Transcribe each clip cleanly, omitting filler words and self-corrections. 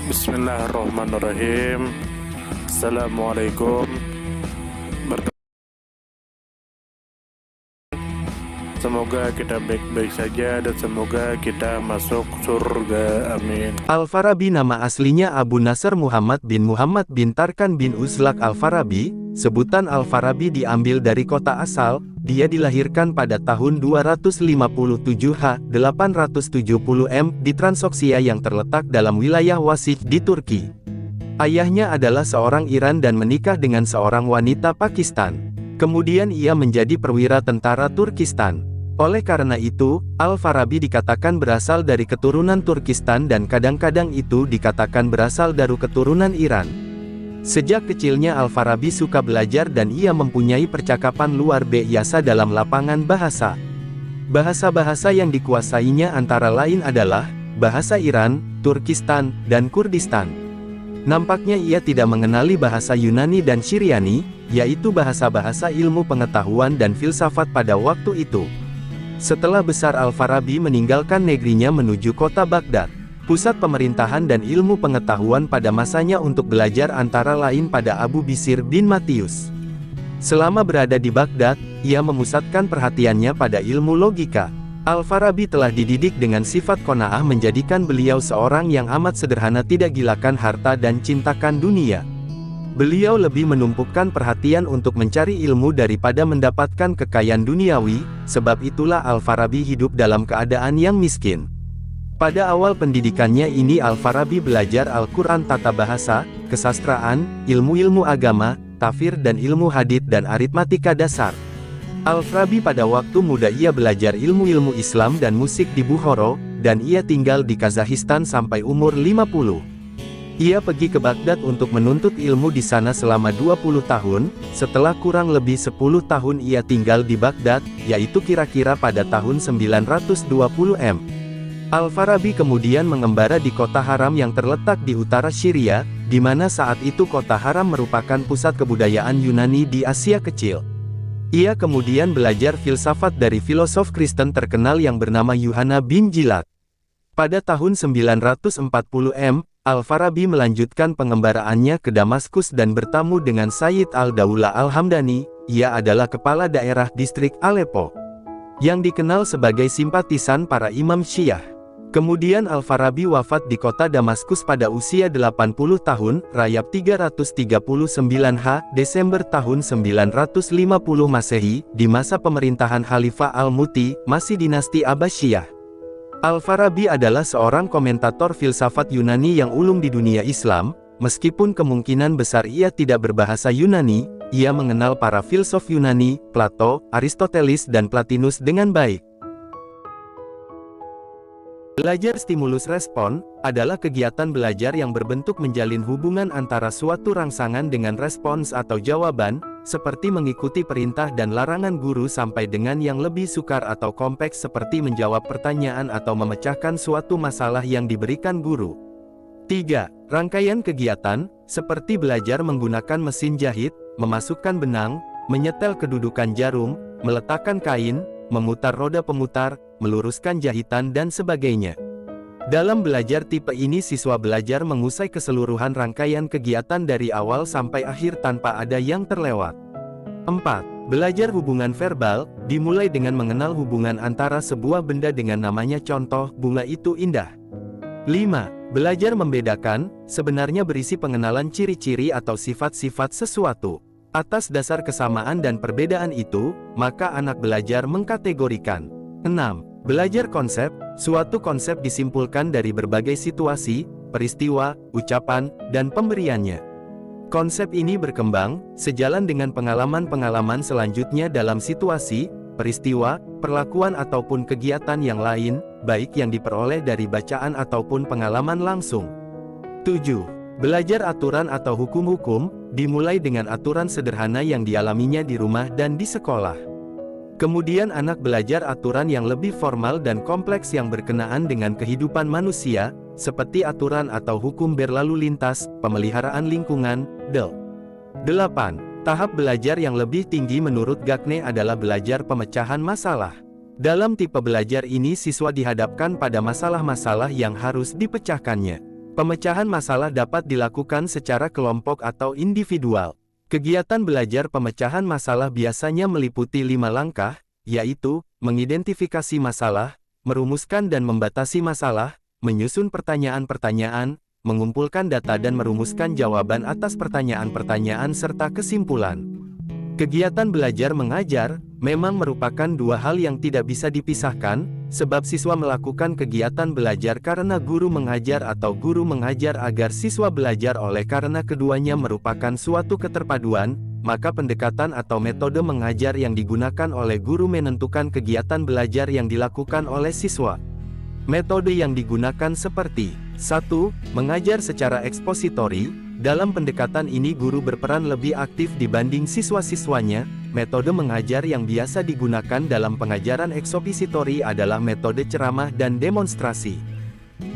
Bismillahirrahmanirrahim. Assalamualaikum. Semoga kita baik-baik saja dan semoga kita masuk surga. Amin. Al-Farabi nama aslinya Abu Nasr Muhammad bin Tarkan bin Uzlaq Al-Farabi. Sebutan Al-Farabi diambil dari kota asal. Dia dilahirkan pada tahun 257 870 di Transoksia yang terletak dalam wilayah Wasif di Turki. Ayahnya adalah seorang Iran dan menikah dengan seorang wanita Pakistan. Kemudian ia menjadi perwira tentara Turkistan. Oleh karena itu, Al-Farabi dikatakan berasal dari keturunan Turkistan dan kadang-kadang itu dikatakan berasal dari keturunan Iran. Sejak kecilnya Al-Farabi suka belajar dan ia mempunyai percakapan luar biasa dalam lapangan bahasa. Bahasa-bahasa yang dikuasainya antara lain adalah bahasa Iran, Turkistan, dan Kurdistan. Nampaknya ia tidak mengenali bahasa Yunani dan Syriani, yaitu bahasa-bahasa ilmu pengetahuan dan filsafat pada waktu itu. Setelah besar Al-Farabi meninggalkan negerinya menuju kota Baghdad, pusat pemerintahan dan ilmu pengetahuan pada masanya untuk belajar antara lain pada Abu Bishr bin Matius. Selama berada di Baghdad, ia memusatkan perhatiannya pada ilmu logika. Al-Farabi telah dididik dengan sifat qanaah menjadikan beliau seorang yang amat sederhana, tidak gilakan harta dan cintakan dunia. Beliau lebih menumpukan perhatian untuk mencari ilmu daripada mendapatkan kekayaan duniawi, sebab itulah Al-Farabi hidup dalam keadaan yang miskin. Pada awal pendidikannya ini Al-Farabi belajar Al-Quran, tata bahasa, kesastraan, ilmu-ilmu agama, tafsir dan ilmu hadits dan aritmatika dasar. Al-Farabi pada waktu muda ia belajar ilmu-ilmu Islam dan musik di Bukhara, dan ia tinggal di Kazakhstan sampai umur 50. Ia pergi ke Baghdad untuk menuntut ilmu di sana selama 20 tahun, setelah kurang lebih 10 tahun ia tinggal di Baghdad, yaitu kira-kira pada tahun 920 Al-Farabi kemudian mengembara di kota Haram yang terletak di utara Syria, di mana saat itu kota Haram merupakan pusat kebudayaan Yunani di Asia Kecil. Ia kemudian belajar filsafat dari filosof Kristen terkenal yang bernama Yuhanna bin Jilad. Pada tahun 940 Al-Farabi melanjutkan pengembaraannya ke Damaskus dan bertemu dengan Sayyid Al-Daula Al-Hamdani. Ia adalah kepala daerah distrik Aleppo, yang dikenal sebagai simpatisan para imam Syiah. Kemudian Al-Farabi wafat di kota Damaskus pada usia 80 tahun, rayap 339 Desember tahun 950 Masehi, di masa pemerintahan Khalifah Al-Muti, masih dinasti Abbasiyah. Al-Farabi adalah seorang komentator filsafat Yunani yang ulung di dunia Islam. Meskipun kemungkinan besar ia tidak berbahasa Yunani, ia mengenal para filsuf Yunani, Plato, Aristoteles dan Plotinus dengan baik. Belajar stimulus respon adalah kegiatan belajar yang berbentuk menjalin hubungan antara suatu rangsangan dengan respons atau jawaban, seperti mengikuti perintah dan larangan guru sampai dengan yang lebih sukar atau kompleks seperti menjawab pertanyaan atau memecahkan suatu masalah yang diberikan guru. 3. Rangkaian kegiatan, seperti belajar menggunakan mesin jahit, memasukkan benang, menyetel kedudukan jarum, meletakkan kain, memutar roda pemutar, meluruskan jahitan dan sebagainya. Dalam belajar tipe ini siswa belajar mengusai keseluruhan rangkaian kegiatan dari awal sampai akhir tanpa ada yang terlewat. 4. Belajar hubungan verbal, dimulai dengan mengenal hubungan antara sebuah benda dengan namanya contoh, bunga itu indah. 5. Belajar membedakan, sebenarnya berisi pengenalan ciri-ciri atau sifat-sifat sesuatu. Atas dasar kesamaan dan perbedaan itu, maka anak belajar mengkategorikan. 6. Belajar konsep, suatu konsep disimpulkan dari berbagai situasi, peristiwa, ucapan, dan pemberiannya. Konsep ini berkembang, sejalan dengan pengalaman-pengalaman selanjutnya dalam situasi, peristiwa, perlakuan ataupun kegiatan yang lain, baik yang diperoleh dari bacaan ataupun pengalaman langsung. 7. Belajar aturan atau hukum-hukum, dimulai dengan aturan sederhana yang dialaminya di rumah dan di sekolah. Kemudian anak belajar aturan yang lebih formal dan kompleks yang berkenaan dengan kehidupan manusia, seperti aturan atau hukum berlalu lintas, pemeliharaan lingkungan, d. 8. Tahap belajar yang lebih tinggi menurut Gagne adalah belajar pemecahan masalah. Dalam tipe belajar ini siswa dihadapkan pada masalah-masalah yang harus dipecahkannya. Pemecahan masalah dapat dilakukan secara kelompok atau individual. Kegiatan belajar pemecahan masalah biasanya meliputi 5 langkah, yaitu, mengidentifikasi masalah, merumuskan dan membatasi masalah, menyusun pertanyaan-pertanyaan, mengumpulkan data dan merumuskan jawaban atas pertanyaan-pertanyaan serta kesimpulan. Kegiatan belajar mengajar memang merupakan dua hal yang tidak bisa dipisahkan, sebab siswa melakukan kegiatan belajar karena guru mengajar atau guru mengajar agar siswa belajar. Oleh karena keduanya merupakan suatu keterpaduan, maka pendekatan atau metode mengajar yang digunakan oleh guru menentukan kegiatan belajar yang dilakukan oleh siswa. Metode yang digunakan seperti 1. Mengajar secara ekspositori. Dalam pendekatan ini guru berperan lebih aktif dibanding siswa-siswanya. Metode mengajar yang biasa digunakan dalam pengajaran ekspositori adalah metode ceramah dan demonstrasi.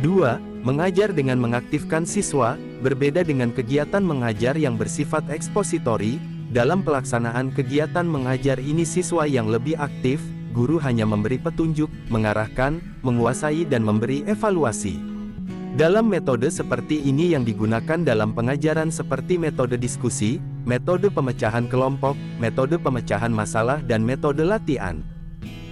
2. Mengajar dengan mengaktifkan siswa. Berbeda dengan kegiatan mengajar yang bersifat ekspositori, dalam pelaksanaan kegiatan mengajar ini siswa yang lebih aktif, guru hanya memberi petunjuk, mengarahkan, menguasai dan memberi evaluasi. Dalam metode seperti ini yang digunakan dalam pengajaran seperti metode diskusi, metode pemecahan kelompok, metode pemecahan masalah dan metode latihan.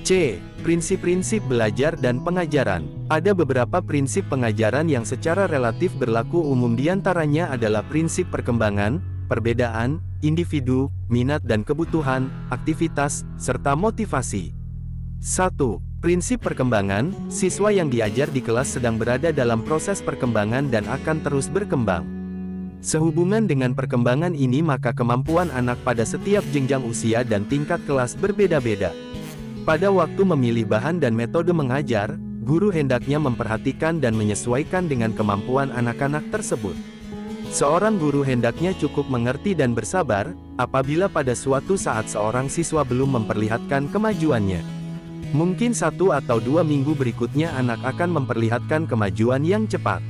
C. Prinsip-prinsip belajar dan pengajaran. Ada beberapa prinsip pengajaran yang secara relatif berlaku umum, diantaranya adalah prinsip perkembangan, perbedaan, individu, minat dan kebutuhan, aktivitas, serta motivasi. 1. Prinsip perkembangan, siswa yang diajar di kelas sedang berada dalam proses perkembangan dan akan terus berkembang. Sehubungan dengan perkembangan ini maka kemampuan anak pada setiap jenjang usia dan tingkat kelas berbeda-beda. Pada waktu memilih bahan dan metode mengajar, guru hendaknya memperhatikan dan menyesuaikan dengan kemampuan anak-anak tersebut. Seorang guru hendaknya cukup mengerti dan bersabar, apabila pada suatu saat seorang siswa belum memperlihatkan kemajuannya. Mungkin 1 atau 2 minggu berikutnya anak akan memperlihatkan kemajuan yang cepat.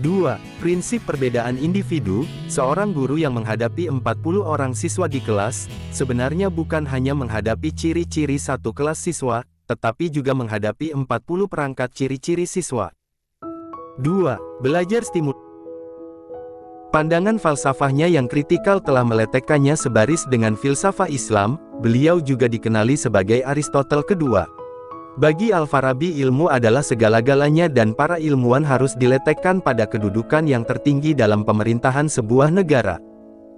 2. Prinsip perbedaan individu, seorang guru yang menghadapi 40 orang siswa di kelas, sebenarnya bukan hanya menghadapi ciri-ciri satu kelas siswa, tetapi juga menghadapi 40 perangkat ciri-ciri siswa. 2. Belajar stimulus. Pandangan falsafahnya yang kritikal telah meletakkannya sebaris dengan filsafah Islam. Beliau juga dikenali sebagai Aristotle kedua. Bagi Al-Farabi ilmu adalah segala-galanya dan para ilmuwan harus diletakkan pada kedudukan yang tertinggi dalam pemerintahan sebuah negara.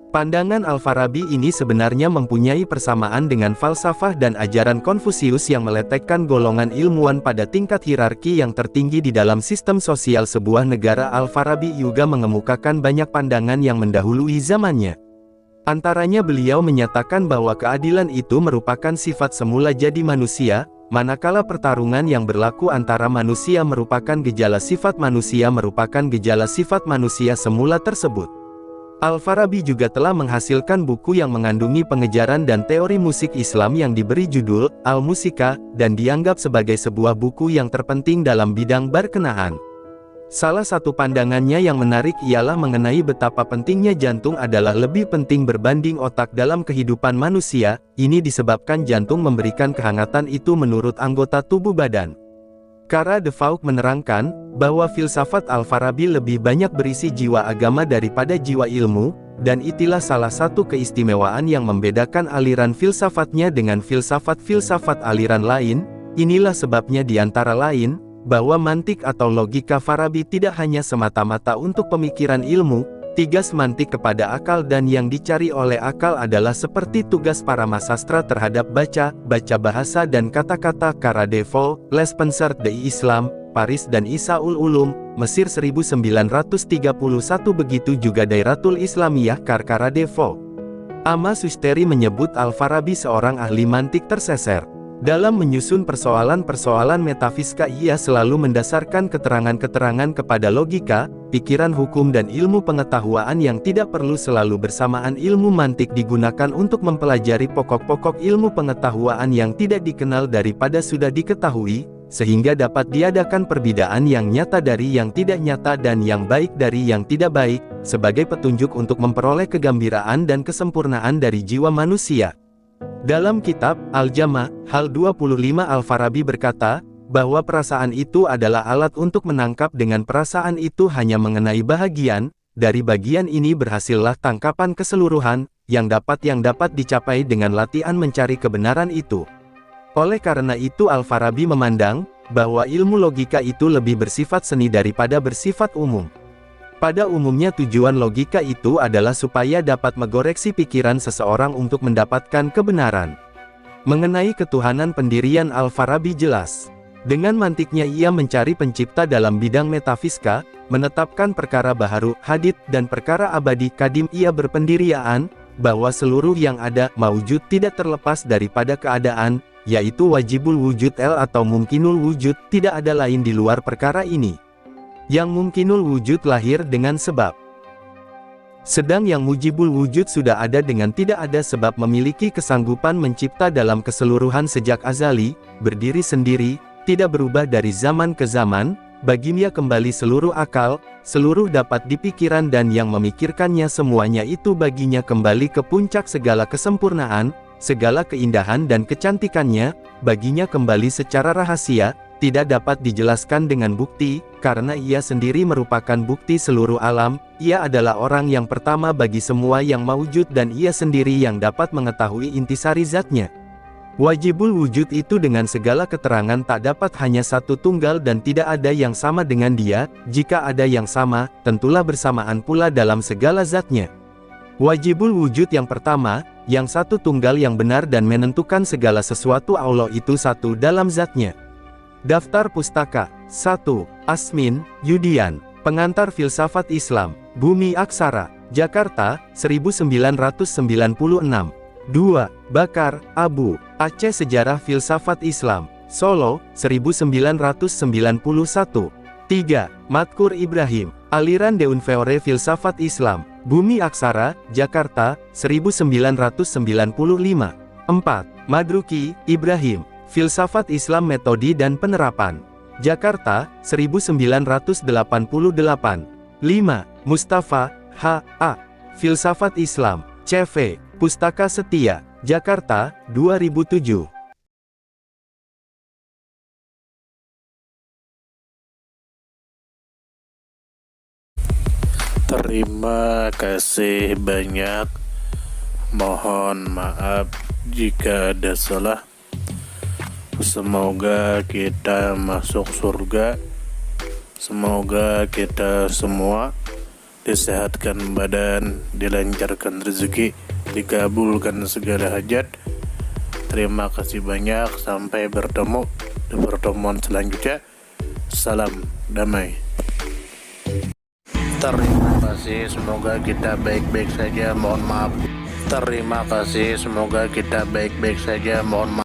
Pandangan Al-Farabi ini sebenarnya mempunyai persamaan dengan falsafah dan ajaran Konfusius yang meletakkan golongan ilmuwan pada tingkat hierarki yang tertinggi di dalam sistem sosial sebuah negara. Al-Farabi juga mengemukakan banyak pandangan yang mendahului zamannya. Antaranya beliau menyatakan bahwa keadilan itu merupakan sifat semula jadi manusia, manakala pertarungan yang berlaku antara manusia merupakan gejala sifat manusia semula tersebut. Al-Farabi juga telah menghasilkan buku yang mengandungi pengejaran dan teori musik Islam yang diberi judul Al-Musika, dan dianggap sebagai sebuah buku yang terpenting dalam bidang berkenaan. Salah satu pandangannya yang menarik ialah mengenai betapa pentingnya jantung adalah lebih penting berbanding otak dalam kehidupan manusia. Ini disebabkan jantung memberikan kehangatan itu menurut anggota tubuh badan. Kara de Vaux menerangkan bahwa filsafat Al-Farabi lebih banyak berisi jiwa agama daripada jiwa ilmu, dan itulah salah satu keistimewaan yang membedakan aliran filsafatnya dengan filsafat-filsafat aliran lain. Inilah sebabnya di antara lain, bahwa mantik atau logika Farabi tidak hanya semata-mata untuk pemikiran ilmu, tugas mantik kepada akal dan yang dicari oleh akal adalah seperti tugas para masastra terhadap baca bahasa dan kata-kata. Kara de Vaux, Les Penseurs de Islam, Paris dan Isaul Ulum, Mesir 1931. Begitu juga Dairatul Islamiyah Kara de Vaux. Ama Susteri menyebut Al-Farabi seorang ahli mantik terseser. Dalam menyusun persoalan-persoalan metafisika ia selalu mendasarkan keterangan-keterangan kepada logika, pikiran hukum dan ilmu pengetahuan yang tidak perlu selalu bersamaan. Ilmu mantik digunakan untuk mempelajari pokok-pokok ilmu pengetahuan yang tidak dikenal daripada sudah diketahui, sehingga dapat diadakan perbedaan yang nyata dari yang tidak nyata dan yang baik dari yang tidak baik, sebagai petunjuk untuk memperoleh kegembiraan dan kesempurnaan dari jiwa manusia. Dalam kitab Al-Jama' Hal 25 Al-Farabi berkata, bahwa perasaan itu adalah alat untuk menangkap dengan perasaan itu hanya mengenai bahagian, dari bagian ini berhasillah tangkapan keseluruhan, yang dapat dicapai dengan latihan mencari kebenaran itu. Oleh karena itu Al-Farabi memandang, bahwa ilmu logika itu lebih bersifat seni daripada bersifat umum. Pada umumnya tujuan logika itu adalah supaya dapat mengoreksi pikiran seseorang untuk mendapatkan kebenaran. Mengenai ketuhanan pendirian Al-Farabi jelas. Dengan mantiknya ia mencari pencipta dalam bidang metafisika, menetapkan perkara baharu, hadith, dan perkara abadi kadim. Ia berpendirian, bahwa seluruh yang ada, maujud tidak terlepas daripada keadaan, yaitu wajibul wujud atau mumkinul wujud, tidak ada lain di luar perkara ini. Yang mumkinul wujud lahir dengan sebab. Sedang yang mujibul wujud sudah ada dengan tidak ada sebab, memiliki kesanggupan mencipta dalam keseluruhan sejak azali, berdiri sendiri, tidak berubah dari zaman ke zaman, baginya kembali seluruh akal, seluruh dapat dipikiran dan yang memikirkannya semuanya itu baginya kembali ke puncak segala kesempurnaan, segala keindahan dan kecantikannya, baginya kembali secara rahasia, tidak dapat dijelaskan dengan bukti, karena ia sendiri merupakan bukti seluruh alam. Ia adalah orang yang pertama bagi semua yang maujud dan ia sendiri yang dapat mengetahui intisari zatnya. Wajibul wujud itu dengan segala keterangan tak dapat hanya satu tunggal dan tidak ada yang sama dengan dia. Jika ada yang sama, tentulah bersamaan pula dalam segala zatnya. Wajibul wujud yang pertama, yang satu tunggal yang benar dan menentukan segala sesuatu, Allah itu satu dalam zatnya. Daftar Pustaka 1. Asmin, Yudian, Pengantar Filsafat Islam, Bumi Aksara, Jakarta, 1996. 2. Bakar, Abu, Aceh Sejarah Filsafat Islam, Solo, 1991. 3. Matkur Ibrahim, Aliran Deunveore Filsafat Islam, Bumi Aksara, Jakarta, 1995. 4. Madruki, Ibrahim, Filsafat Islam Metode dan Penerapan, Jakarta, 1988. 5. Mustafa, H.A., Filsafat Islam, CV, Pustaka Setia, Jakarta, 2007. Terima kasih banyak. Mohon maaf jika ada salah. Semoga kita masuk surga. Semoga kita semua disehatkan badan, dilancarkan rezeki, dikabulkan segala hajat. Terima kasih banyak. Sampai bertemu di pertemuan selanjutnya. Salam damai. Terima kasih. Semoga kita baik-baik saja. Mohon maaf. Terima kasih. Semoga kita baik-baik saja. Mohon maaf.